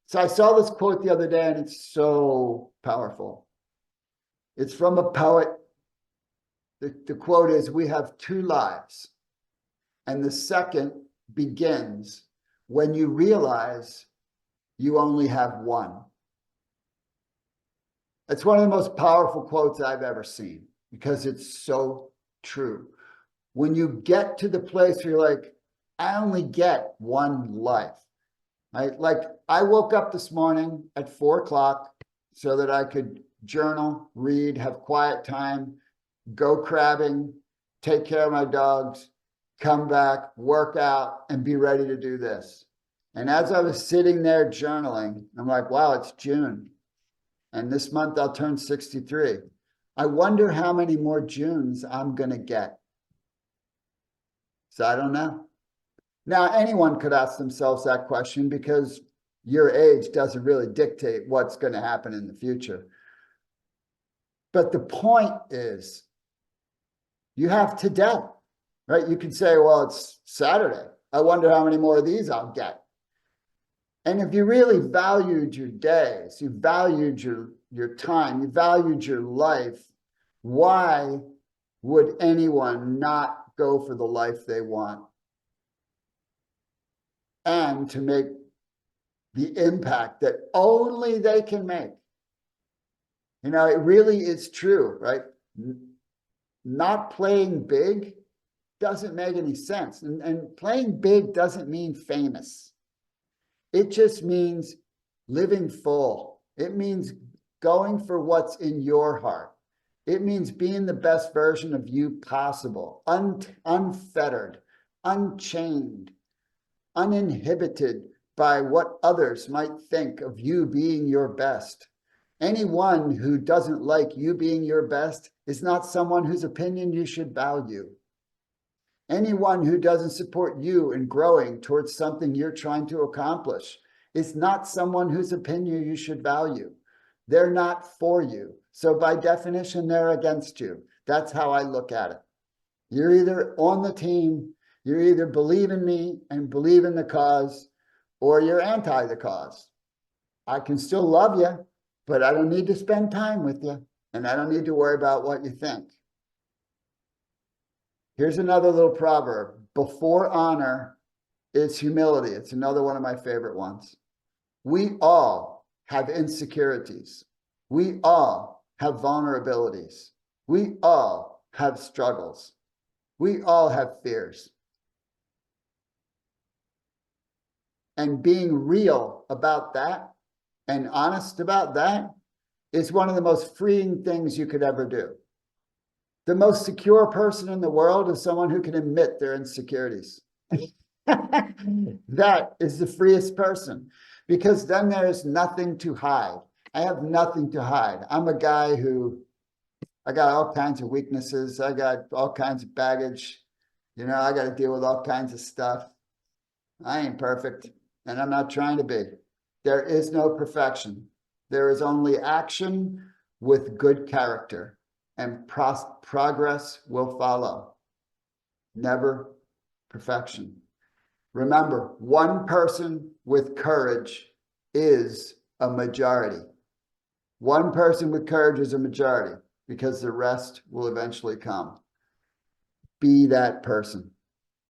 So I saw this quote the other day and it's so powerful. It's from a poet. The quote is, "We have two lives, and the second begins when you realize you only have one." It's one of the most powerful quotes I've ever seen because it's so true. When you get to the place where you're like, I only get one life, right? Like I woke up this morning at 4 o'clock so that I could journal, read, have quiet time, go crabbing, take care of my dogs, come back, work out, and be ready to do this. And as I was sitting there journaling, I'm like, wow, it's June. And this month I'll turn 63. I wonder how many more Junes I'm going to get. So I don't know. Now, anyone could ask themselves that question because your age doesn't really dictate what's going to happen in the future. But the point is, you have today, right? You can say, well, it's Saturday. I wonder how many more of these I'll get. And if you really valued your days, you valued your time, you valued your life, why would anyone not go for the life they want? And to make the impact that only they can make. You know, it really is true, right? Not playing big doesn't make any sense. And playing big doesn't mean famous. It just means living full. It means going for what's in your heart. It means being the best version of you possible, unfettered, unchained, uninhibited by what others might think of you being your best. Anyone who doesn't like you being your best is not someone whose opinion you should value. Anyone who doesn't support you in growing towards something you're trying to accomplish is not someone whose opinion you should value. They're not for you. So by definition, they're against you. That's how I look at it. You're either on the team, you either believe in me and believe in the cause, or you're anti the cause. I can still love you, but I don't need to spend time with you, and I don't need to worry about what you think. Here's another little proverb. Before honor is humility. It's another one of my favorite ones. We all have insecurities. We all have vulnerabilities. We all have struggles. We all have fears. And being real about that and honest about that is one of the most freeing things you could ever do. The most secure person in the world is someone who can admit their insecurities. That is the freest person, because then there is nothing to hide. I have nothing to hide. I'm a guy who, I got all kinds of weaknesses. I got all kinds of baggage. You know, I got to deal with all kinds of stuff. I ain't perfect, and I'm not trying to be. There is no perfection. There is only action with good character, and progress will follow. Never perfection. Remember, one person with courage is a majority. One person with courage is a majority, because the rest will eventually come. Be that person.